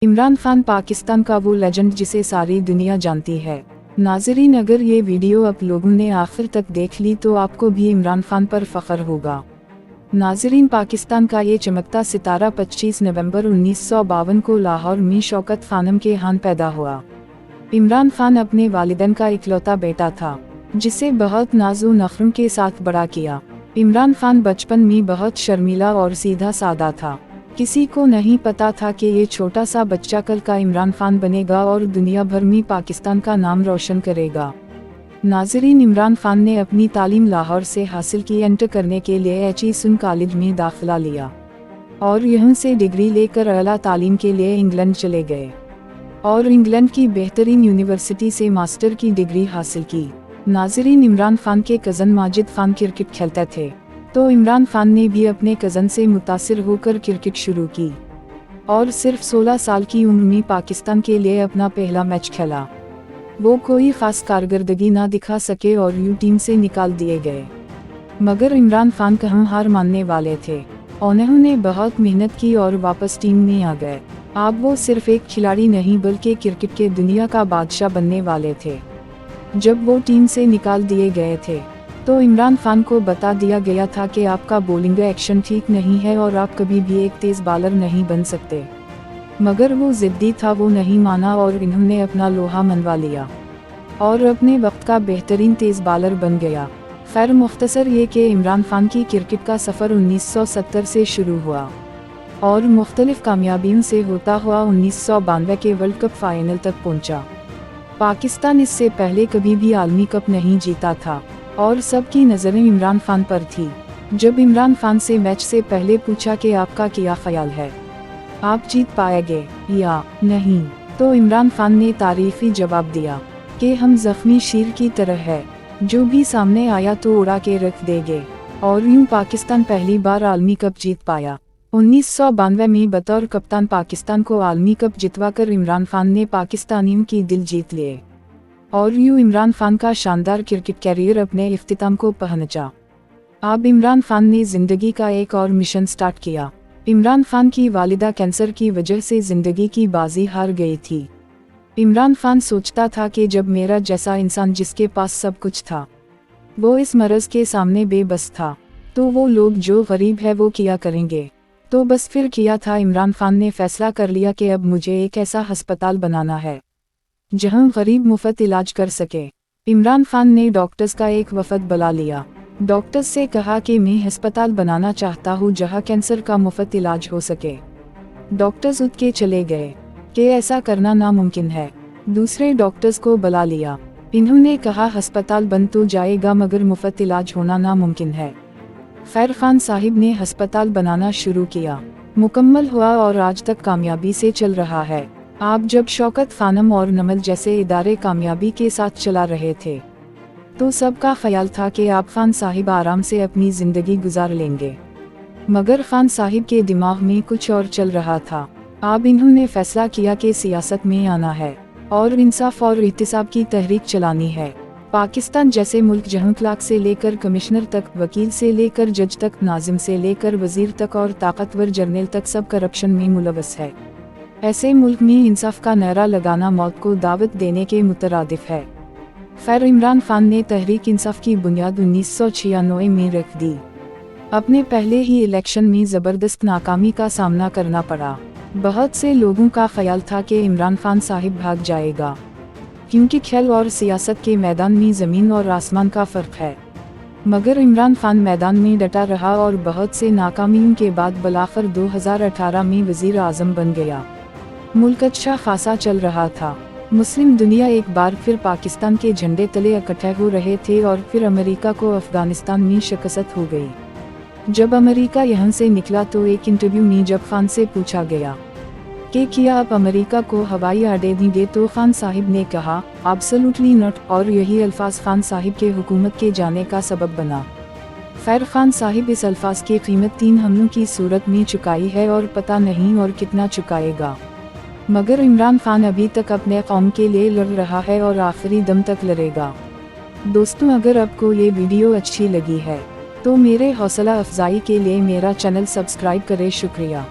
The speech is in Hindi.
इमरान खान पाकिस्तान का वो लेजेंड जिसे सारी दुनिया जानती है। नाज़रीन, अगर ये वीडियो आप लोगों ने आखिर तक देख ली तो आपको भी इमरान खान पर फ़ख्र होगा। नाज़रीन, पाकिस्तान का ये चमकता सितारा 25 नवंबर 1952 को लाहौर में शौकत खानम के यहाँ पैदा हुआ। इमरान खान अपने वालिदैन का इकलौता बेटा था, जिसे बहुत नाज़ो नखरों के साथ बड़ा किया। इमरान खान बचपन में बहुत शर्मीला और सीधा सादा था। किसी को नहीं पता था कि ये छोटा सा बच्चा कल का इमरान खान बनेगा और दुनिया भर में पाकिस्तान का नाम रोशन करेगा। नाज़रीन, इमरान खान ने अपनी तालीम लाहौर से हासिल की। एंटर करने के लिए एचईसन कॉलेज में दाखिला लिया और यहाँ से डिग्री लेकर आला तालीम के लिए इंग्लैंड चले गए और इंग्लैंड की बेहतरीन यूनिवर्सिटी से मास्टर की डिग्री हासिल की। नाज़रीन, इमरान खान के कज़न माजिद खान क्रिकेट खेलते थे, तो इमरान खान ने भी अपने कज़न से मुतासिर होकर क्रिकेट शुरू की और सिर्फ 16 साल की उम्र में पाकिस्तान के लिए अपना पहला मैच खेला। वो कोई ख़ास कारकर्दगी ना दिखा सके और यू टीम से निकाल दिए गए, मगर इमरान खान कहाँ हार मानने वाले थे। उन्होंने बहुत मेहनत की और वापस टीम में आ गए। अब वो सिर्फ एक खिलाड़ी नहीं बल्कि क्रिकेट के दुनिया का बादशाह बनने वाले थे। जब वो टीम से निकाल दिए गए थे तो इमरान खान को बता दिया गया था कि आपका बॉलिंग एक्शन ठीक नहीं है और आप कभी भी एक तेज़ बॉलर नहीं बन सकते, मगर वो ज़िद्दी था, वो नहीं माना और इन्होंने अपना लोहा मनवा लिया और अपने वक्त का बेहतरीन तेज़ बॉलर बन गया। खैर, मुख्तसर ये कि इमरान खान की क्रिकेट का सफ़र 1970 से शुरू हुआ और मुख्तलिफ कामयाबियों से होता हुआ 1992 के वर्ल्ड कप फाइनल तक पहुंचा। पाकिस्तान इससे पहले कभी भी आलमी कप नहीं जीता था और सबकी नज़रें इमरान खान पर थी। जब इमरान खान से मैच से पहले पूछा कि आपका क्या ख्याल है, आप जीत पाएंगे या नहीं, तो इमरान खान ने तारीफी जवाब दिया कि हम ज़ख्मी शेर की तरह है, जो भी सामने आया तो उड़ा के रख देंगे। और यूं पाकिस्तान पहली बार आलमी कप जीत पाया। 1992 में बतौर कप्तान पाकिस्तान को आलमी कप जितवाकर इमरान खान ने पाकिस्तानियों की दिल जीत लिए और यूं इमरान खान का शानदार क्रिकेट कैरियर अपने इख्तिताम को पहुंचा। अब इमरान खान ने ज़िंदगी का एक और मिशन स्टार्ट किया। इमरान खान की वालिदा कैंसर की वजह से ज़िंदगी की बाजी हार गई थी। इमरान खान सोचता था कि जब मेरा जैसा इंसान जिसके पास सब कुछ था, वो इस मर्ज़ के सामने बेबस था, तो वो लोग जो गरीब है वो क्या करेंगे। तो बस फिर किया था। इमरान खान ने फैसला कर लिया कि अब मुझे एक ऐसा अस्पताल बनाना है जहां गरीब मुफ्त इलाज कर सके। इमरान खान ने डॉक्टर्स का एक वफद बुला लिया। डॉक्टर्स से कहा कि मैं अस्पताल बनाना चाहता हूं जहां कैंसर का मुफ्त इलाज हो सके। डॉक्टर्स उठ के चले गए कि ऐसा करना नामुमकिन है। दूसरे डॉक्टर्स को बुला लिया। इन्होंने कहा अस्पताल बन तो जाएगा मगर मुफ्त इलाज होना नामुमकिन है। खैर, खान साहिब ने अस्पताल बनाना शुरू किया, मुकम्मल हुआ और आज तक कामयाबी से चल रहा है। आप जब शौकत खानम और नमल जैसे इदारे कामयाबी के साथ चला रहे थे तो सबका ख्याल था कि आप खान साहिब आराम से अपनी ज़िंदगी गुजार लेंगे, मगर खान साहिब के दिमाग में कुछ और चल रहा था। अब इन्होंने फैसला किया कि सियासत में आना है और इंसाफ और एहतिसाब की तहरीक चलानी है। पाकिस्तान जैसे मुल्क जहां क्लार्क से लेकर कमिश्नर तक, वकील से लेकर जज तक, नाजिम से लेकर वजीर तक और ताकतवर जर्नल तक सब करप्शन में मुलव्वस है, ऐसे मुल्क में इंसाफ का नारा लगाना मौत को दावत देने के मुतरादिफ है। खैर, इमरान खान ने तहरीक इंसाफ की बुनियाद 1996 में रख दी। अपने पहले ही इलेक्शन में ज़बरदस्त नाकामी का सामना करना पड़ा। बहुत से लोगों का ख्याल था कि इमरान खान साहिब भाग जाएगा, क्योंकि खेल और सियासत के मैदान में ज़मीन और आसमान का फ़र्क है। मगर इमरान खान मैदान में डटा रहा और बहुत से नाकामियों के बाद बलाखिर 2018 में वज़ीर आज़म बन गया। मुल्क अच्छा खासा चल रहा था। मुस्लिम दुनिया एक बार फिर पाकिस्तान के झंडे तले इकट्ठे हो रहे थे और फिर अमेरिका को अफगानिस्तान में शिकस्त हो गई। जब अमेरिका यहाँ से निकला तो एक इंटरव्यू में जब खान से पूछा गया कि क्या आप अमेरिका को हवाई अड्डे देंगे, तो खान साहिब ने कहा एब्सोल्युटली नॉट, और यही अल्फाज खान साहिब के हुकूमत के जाने का सबब बना। खैर, खान साहिब इस अल्फाज की कीमत 3 हमलों की सूरत में चुकाई है और पता नहीं और कितना चुकाएगा, मगर इमरान खान अभी तक अपने कौम के लिए लड़ रहा है और आखिरी दम तक लड़ेगा। दोस्तों, अगर आपको ये वीडियो अच्छी लगी है तो मेरे हौसला अफजाई के लिए मेरा चैनल सब्सक्राइब करें। शुक्रिया।